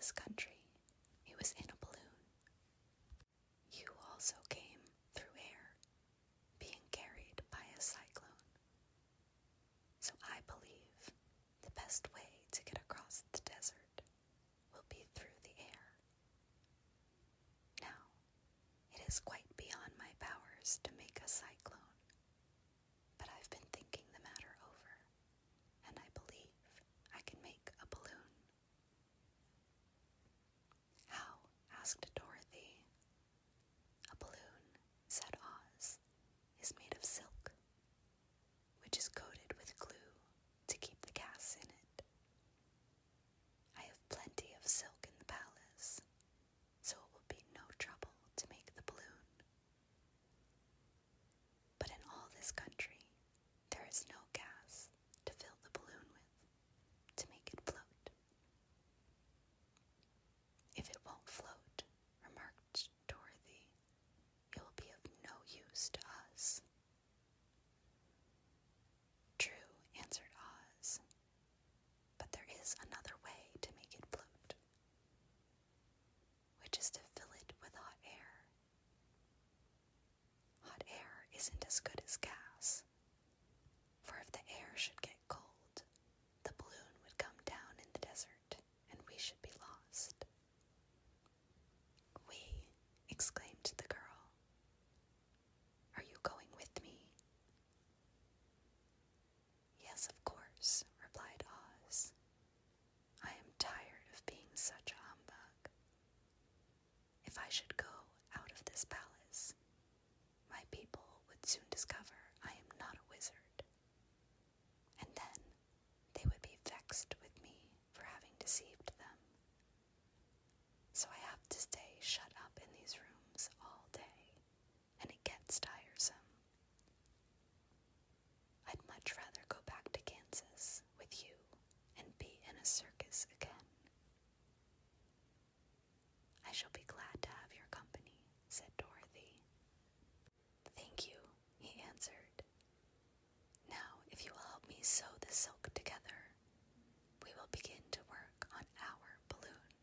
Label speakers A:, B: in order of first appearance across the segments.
A: this country, he was in a balloon. You also came through air, being carried by a cyclone. So I believe the best way to get across the desert will be through the air. Now, it is quite beyond my powers to make a cyclone, but I've been thinking the matter over, and I believe I can make a balloon. How? Asked Dorothy. A balloon, said Oz, is made of silk, which is coated with glue to keep the gas in it. I have plenty of silk in the palace, so it will be no trouble to make the balloon. But in all this country, there is no gas to fill the balloon with, to make it float. If it won't float, remarked Dorothy, it will be of no use to us. True, answered Oz, but there is another way to make it float, which is to fill it with hot air. Hot air isn't as good as gas, for if the air should get cold, the balloon would come down in the desert, and we should be lost. We, exclaimed the girl. Are you going with me? Yes, of course, replied Oz. I am tired of being such a humbug. If I should go out of this palace, my people would soon discover I am not a wizard, and then they would be vexed with me for having deceived them. So I have to stay shut up in these rooms all day, and it gets tiresome. I'd much rather go back to Kansas with you and be in a circus again. I shall be glad to have your company, said Dorothy. Thank you, he answered. Now, if you will help me sew the silk together, we will begin to work on our balloon.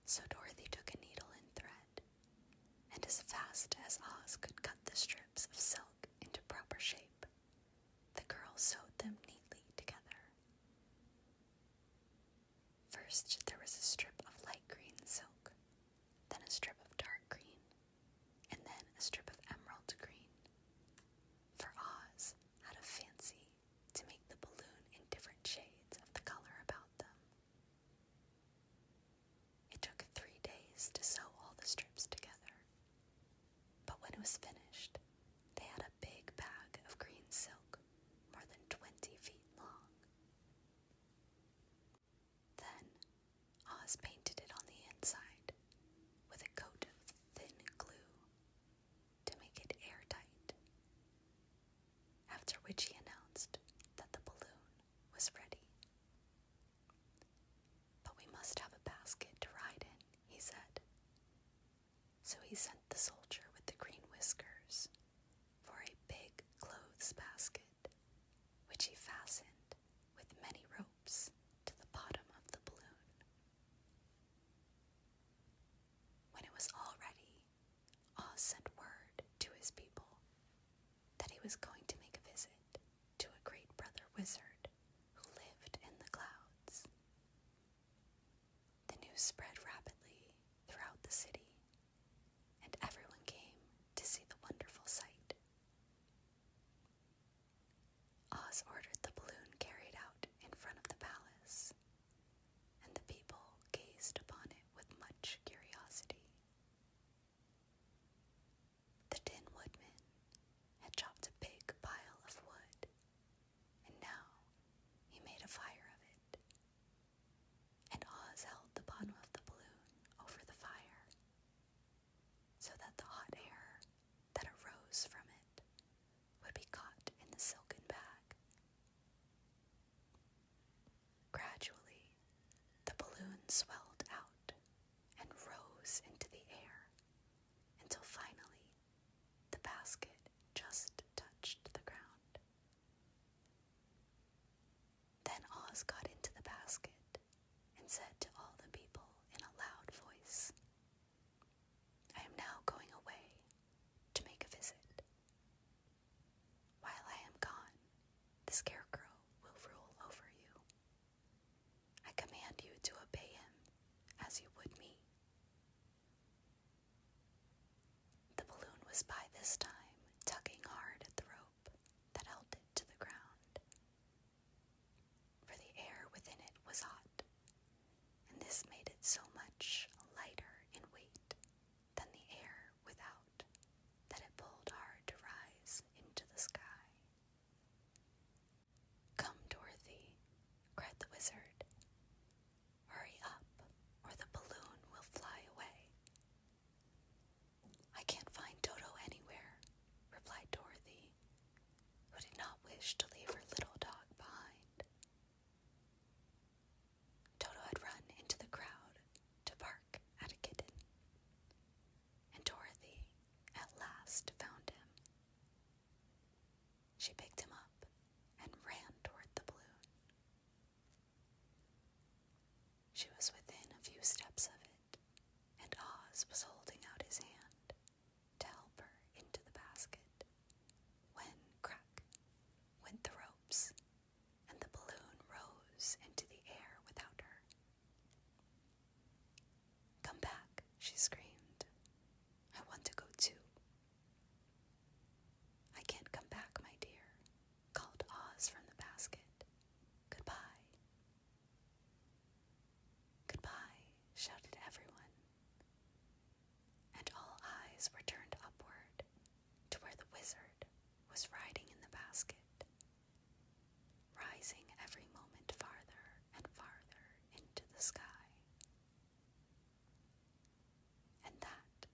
A: So Dorothy took a needle and thread, and as fast as Oz could cut the strips of silk into proper shape, the girl sewed them neatly together. First, there was a strip of light green silk, then a strip of dark green, and then a strip of emerald green. For Oz had a fancy to make the balloon in different shades of the color about them. It took 3 days to sew all the strips together, but when it was finished, they had a big bag of green silk, more than 20 feet long. Then Oz painted it on the inside with a coat of thin glue to make it airtight, after which he announced that the balloon was ready. But we must have a basket to ride in, he said. So he sent the soldier with the green whiskers for a big clothes basket, which he fastened with many ropes to the bottom of the balloon. When it was all ready, Oz sent word to his people that he was going to make a visit to a great brother wizard who lived in the clouds. The news spread rapidly throughout the city, and everyone came to see the wonderful sight. Oz ordered the balloon carried out in front of the palace, and the people gazed upon it with much curiosity. The Tin Woodman had chopped a big pile of wood, and now he made a fire of it, and Oz held the bottom of the balloon over the fire, so that the hot air that arose from it would be caught in the silken bag. Gradually, the balloon swelled out and rose into the air, until finally the basket just touched the ground. Then Oz got into the basket and said to She was within a few steps of it, and Oz was holding out his hand to help her into the basket, when crack went the ropes, and the balloon rose into the air without her. "Come back," she screamed. "I want to go too." "I can't come back, my dear," called Oz from the basket. "Goodbye." "Goodbye," shouted everyone, and all eyes were turned upward to where the wizard was riding in the basket, rising every moment farther and farther into the sky. And that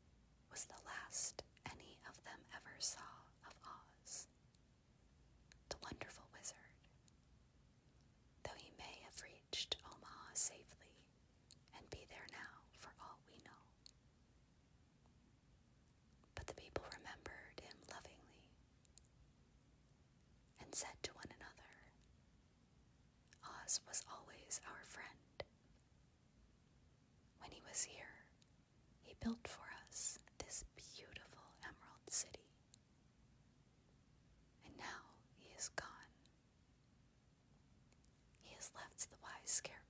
A: was the last any of them ever saw of Oz, the wonderful wizard, though he may have reached Omaha safely and be there now for all we know. But the people remembered him lovingly and said to one another, "Oz was always our friend. When he was here, he built for us this beautiful Emerald City. And now he is gone. He has left the wise Scarecrow